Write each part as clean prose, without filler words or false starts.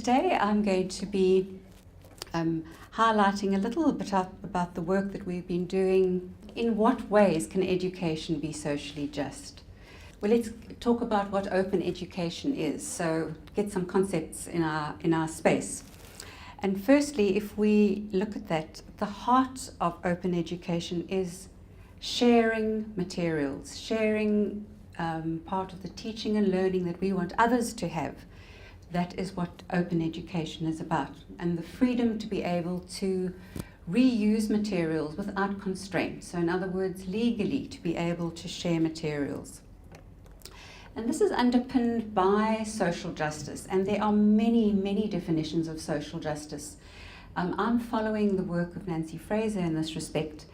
today I'm going to be highlighting a little bit about the work that we've been doing. In what ways can education be socially just? Well, let's talk about what open education is, so get some concepts in our space. And firstly, if we look at that, the heart of open education is sharing materials, sharing part of the teaching and learning that we want others to have. That is what open education is about, and the freedom to be able to reuse materials without constraint. So in other words, legally to be able to share materials. And this is underpinned by social justice, and there are many, many definitions of social justice. I'm following the work of Nancy Fraser in this respect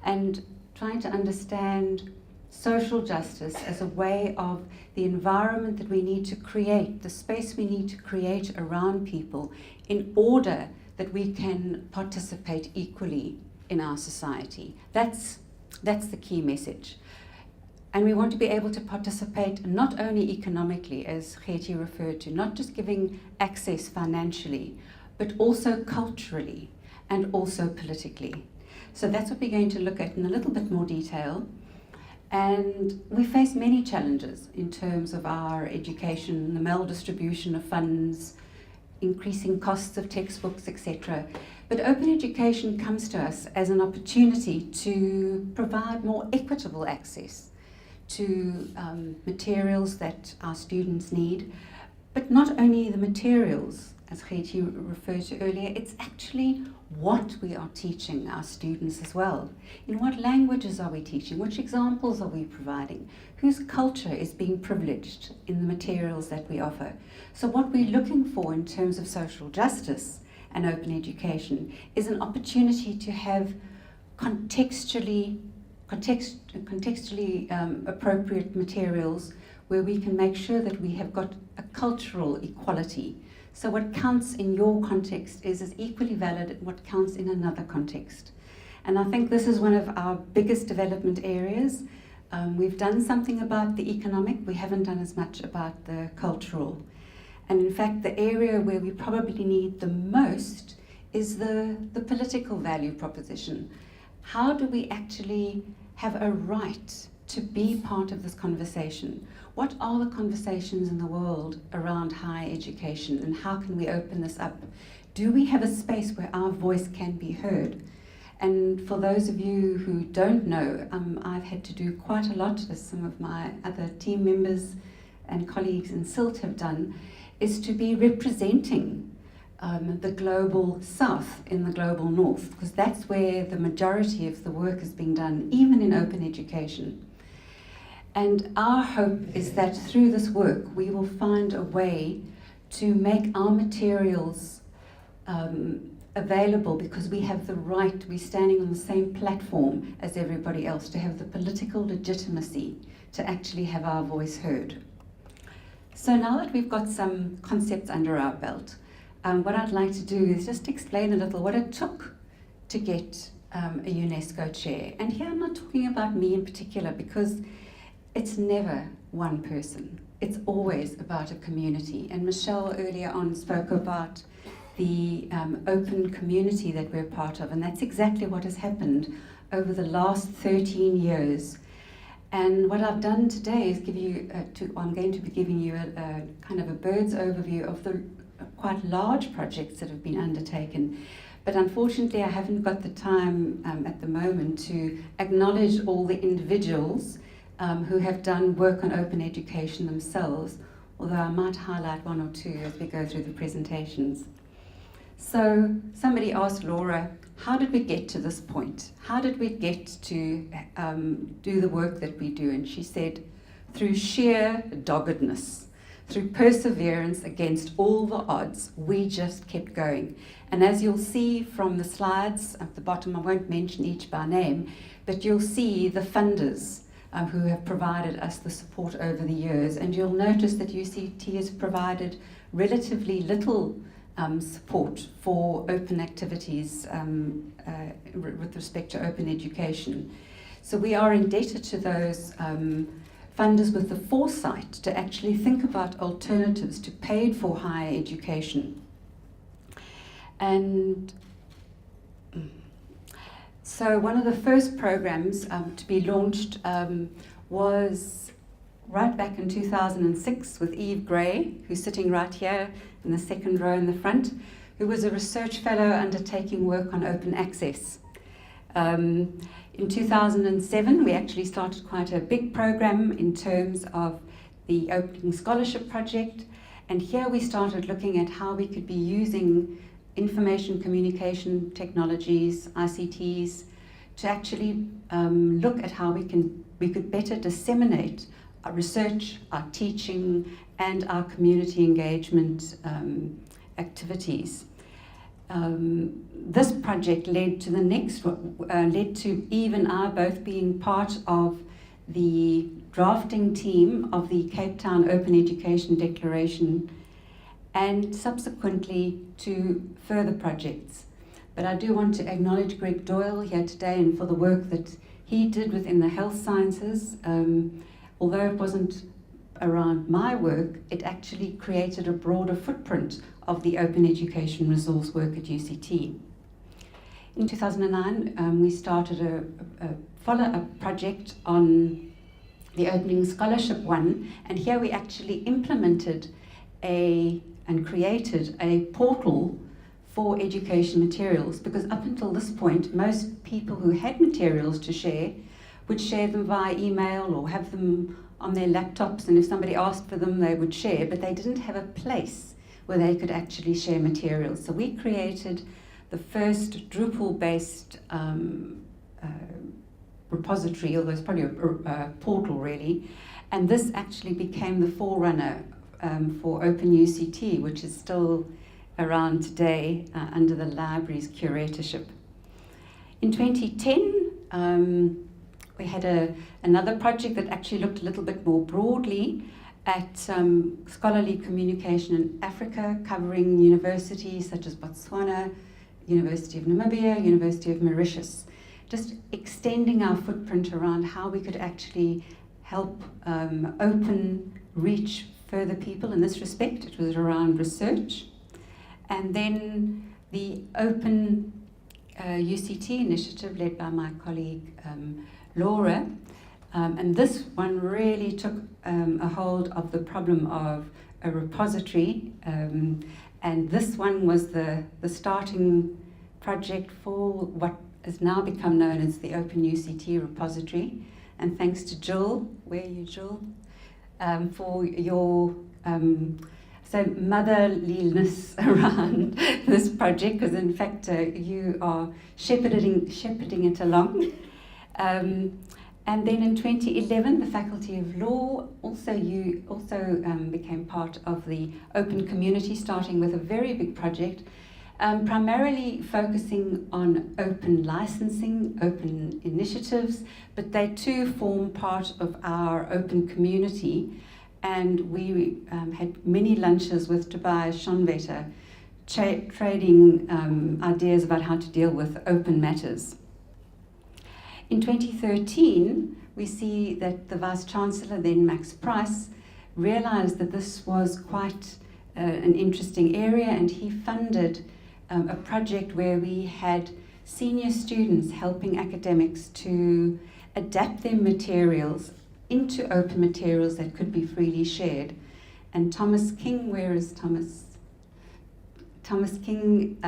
and trying to understand social justice as a way of the environment that we need to create, the space we need to create around people in order that we can participate equally in our society. That's the key message. And we want to be able to participate not only economically, as Hetty referred to, not just giving access financially, but also culturally and also politically. So that's what we're going to look at in a little bit more detail. And we face many challenges in terms of our education, the maldistribution of funds, increasing costs of textbooks, etc. But open education comes to us as an opportunity to provide more equitable access to materials that our students need, but not only the materials, as Hetty referred to earlier, it's actually what we are teaching our students as well. In what languages are we teaching? Which examples are we providing? Whose culture is being privileged in the materials that we offer? So what we're looking for in terms of social justice and open education is an opportunity to have contextually appropriate materials where we can make sure that we have got a cultural equality. So what counts in your context is as equally valid as what counts in another context. And I think this is one of our biggest development areas. We've done something about the economic, we haven't done as much about the cultural. And in fact, the area where we probably need the most is the political value proposition. How do we actually have a right to be part of this conversation? What are the conversations in the world around higher education, and how can we open this up? Do we have a space where our voice can be heard? And for those of you who don't know, I've had to do quite a lot, as some of my other team members and colleagues in SILT have done, is to be representing the global south in the global north, because that's where the majority of the work is being done, even in open education. And our hope is that through this work, we will find a way to make our materials available, because we have the right, we're standing on the same platform as everybody else, to have the political legitimacy to actually have our voice heard. So now that we've got some concepts under our belt, what I'd like to do is just explain a little what it took to get a UNESCO Chair. And here I'm not talking about me in particular, because it's never one person. It's always about a community. And Michelle earlier on spoke about the open community that we're part of, and that's exactly what has happened over the last 13 years. And what I've done today is give you, I'm going to be giving you a kind of a bird's overview of the quite large projects that have been undertaken. But unfortunately, I haven't got the time at the moment to acknowledge all the individuals who have done work on open education themselves, although I might highlight one or two as we go through the presentations. So somebody asked Laura, how did we get to this point? How did we get to do the work that we do? And she said, through sheer doggedness, through perseverance against all the odds, we just kept going. And as you'll see from the slides at the bottom, I won't mention each by name, but you'll see the funders who have provided us the support over the years. And you'll notice that UCT has provided relatively little support for open activities with respect to open education. So we are indebted to those funders with the foresight to actually think about alternatives to paid for higher education. And so one of the first programs to be launched was right back in 2006 with Eve Gray, who's sitting right here in the second row in the front, who was a research fellow undertaking work on open access. In 2007, we actually started quite a big program in terms of the Opening Scholarship Project, and here we started looking at how we could be using information communication technologies, ICTs, to actually look at how we could better disseminate our research, our teaching, and our community engagement activities. This project led to the next one, led to Eve and I both being part of the drafting team of the Cape Town Open Education Declaration, and subsequently to further projects. But I do want to acknowledge Greg Doyle here today and for the work that he did within the health sciences. Although it wasn't around my work, it actually created a broader footprint of the open education resource work at UCT. In 2009, we started a follow-up project on the Opening Scholarship one, and here we actually implemented and created a portal for education materials, because up until this point, most people who had materials to share would share them via email or have them on their laptops, and if somebody asked for them, they would share, but they didn't have a place where they could actually share materials. So we created the first Drupal-based repository, although it's probably a portal really, and this actually became the forerunner for Open UCT, which is still around today under the library's curatorship. In 2010, we had another project that actually looked a little bit more broadly at scholarly communication in Africa, covering universities such as Botswana, University of Namibia, University of Mauritius, just extending our footprint around how we could actually help open reach further people in this respect. It was around research. And then the Open UCT initiative led by my colleague Laura, and this one really took a hold of the problem of a repository, and this one was the starting project for what has now become known as the Open UCT repository. And thanks to Jill, where are you, Jill, for your so motherliness around this project, because in fact you are shepherding it along. And then in 2011, the Faculty of Law also became part of the open community, starting with a very big project, primarily focusing on open licensing, open initiatives, but they too form part of our open community. And we had many lunches with Tobias Schonwetter, trading ideas about how to deal with open matters. In 2013, we see that the Vice-Chancellor, then Max Price, realized that this was quite an interesting area, and he funded a project where we had senior students helping academics to adapt their materials into open materials that could be freely shared. And Thomas King, where is Thomas? Thomas King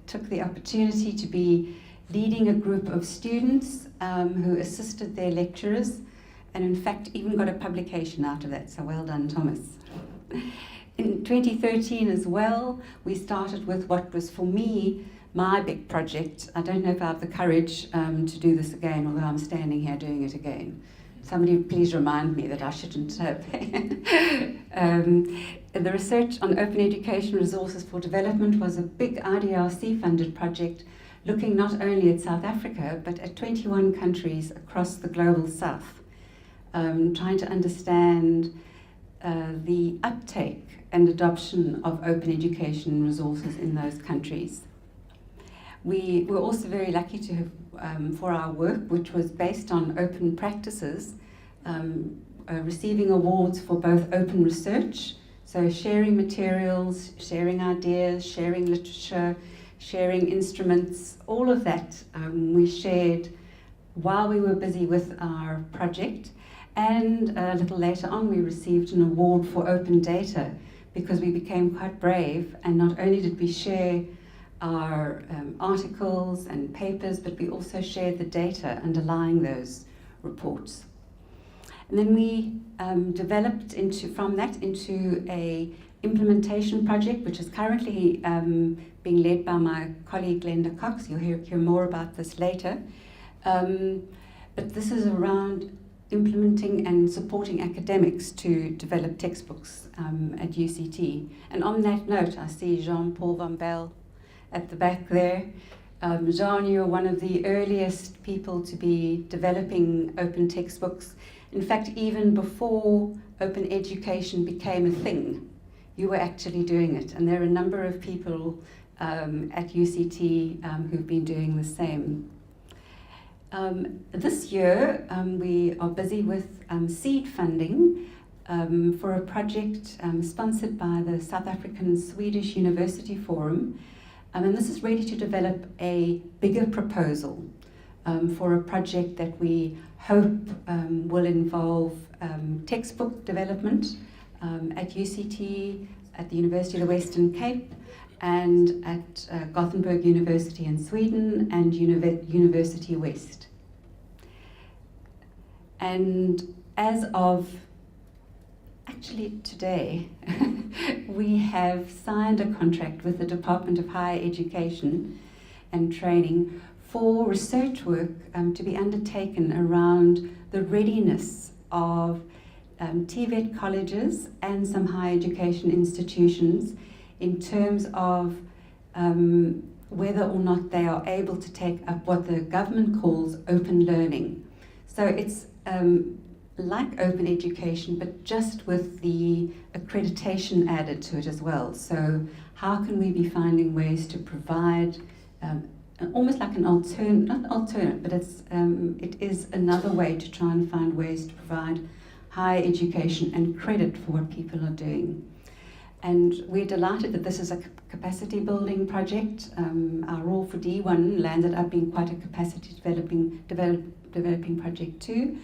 took the opportunity to be leading a group of students who assisted their lecturers, and in fact even got a publication out of that, so well done, Thomas. In 2013 as well, we started with what was for me my big project. I don't know if I have the courage to do this again, although I'm standing here doing it again. Somebody please remind me that I shouldn't have. The research on open education resources for development was a big IDRC funded project, looking not only at South Africa, but at 21 countries across the global south, trying to understand the uptake and adoption of open education resources in those countries. We were also very lucky to have, for our work, which was based on open practices, receiving awards for both open research, So sharing materials, sharing ideas, sharing literature, sharing instruments, all of that we shared while we were busy with our project. And a little later on we received an award for open data because we became quite brave, and not only did we share our articles and papers, but we also shared the data underlying those reports. And then we developed from that into a implementation project, which is currently being led by my colleague Glenda Cox. You'll hear more about this later. But this is around implementing and supporting academics to develop textbooks at UCT. And on that note, I see Jean-Paul Van Bell at the back there. Jean, you're one of the earliest people to be developing open textbooks. In fact, even before open education became a thing, you were actually doing it. And there are a number of people at UCT who've been doing the same. This year, we are busy with seed funding for a project sponsored by the South African Swedish University Forum. And this is really to develop a bigger proposal for a project that we hope will involve textbook development at UCT, at the University of the Western Cape, and at Gothenburg University in Sweden and University West. And as of actually today, we have signed a contract with the Department of Higher Education and Training for research work to be undertaken around the readiness of TVET colleges and some higher education institutions in terms of whether or not they are able to take up what the government calls open learning. So it's like open education, but just with the accreditation added to it as well. So how can we be finding ways to provide almost like an alternate, not alternate, but it is another way to try and find ways to provide higher education and credit for what people are doing. And we're delighted that this is a capacity building project. Our Raw for D one landed up being quite a capacity developing project too.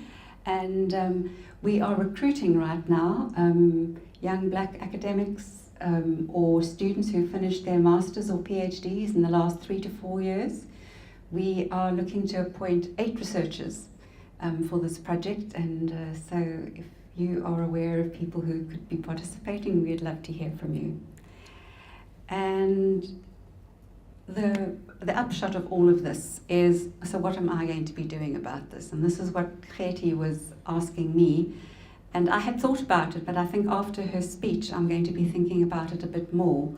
And we are recruiting right now young black academics or students who finished their masters or PhDs in the last 3 to 4 years. We are looking to appoint 8 researchers for this project, and so if you are aware of people who could be participating, we'd love to hear from you. And the upshot of all of this is, so what am I going to be doing about this? And this is what Kreti was asking me. And I had thought about it, but I think after her speech, I'm going to be thinking about it a bit more.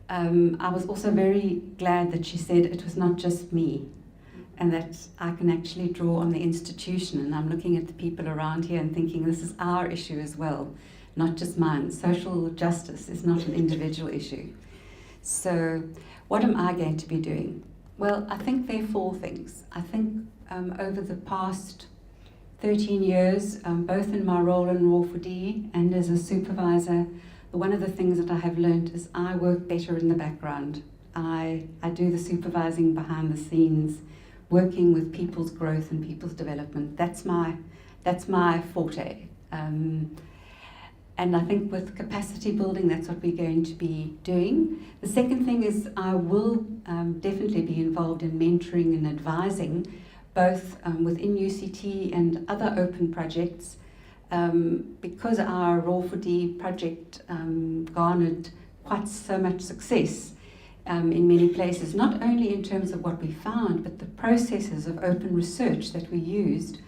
I was also very glad that she said it was not just me, and that I can actually draw on the institution. And I'm looking at the people around here and thinking this is our issue as well, not just mine. Social justice is not an individual issue. So what am I going to be doing? Well, I think there are 4 things. I think over the past 13 years, both in my role in Raw for D and as a supervisor, one of the things that I have learned is I work better in the background. I do the supervising behind the scenes, working with people's growth and people's development. That's my forte. And I think with capacity building, that's what we're going to be doing. The second thing is I will definitely be involved in mentoring and advising, both within UCT and other open projects, because our Raw for D project garnered quite so much success in many places, not only in terms of what we found, but the processes of open research that we used.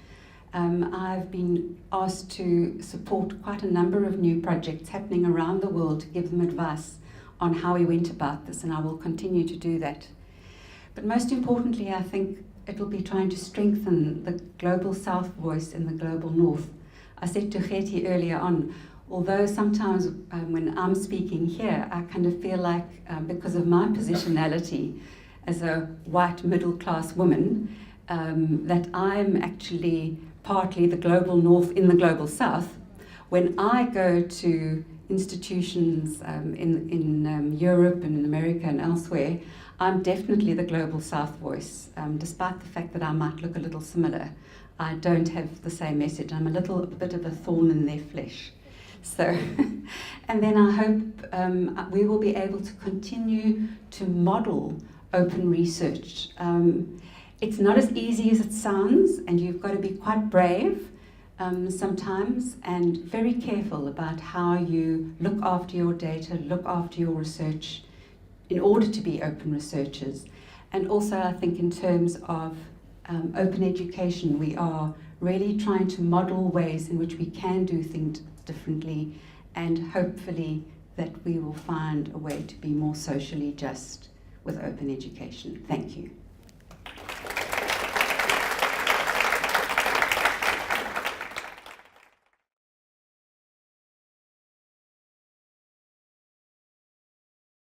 I've been asked to support quite a number of new projects happening around the world to give them advice on how we went about this, and I will continue to do that. But most importantly, I think it will be trying to strengthen the global South voice in the global North. I said to Kreti earlier on, although sometimes when I'm speaking here, I kind of feel like, because of my positionality as a white middle-class woman, that I'm actually partly the global North in the global South. When I go to institutions in Europe and in America and elsewhere, I'm definitely the Global South voice. Despite the fact that I might look a little similar, I don't have the same message. I'm a little bit of a thorn in their flesh. So, and then I hope we will be able to continue to model open research. It's not as easy as it sounds, and you've got to be quite brave sometimes and very careful about how you look after your data, look after your research in order to be open researchers. And also I think in terms of open education, we are really trying to model ways in which we can do things differently, and hopefully that we will find a way to be more socially just with open education. Thank you.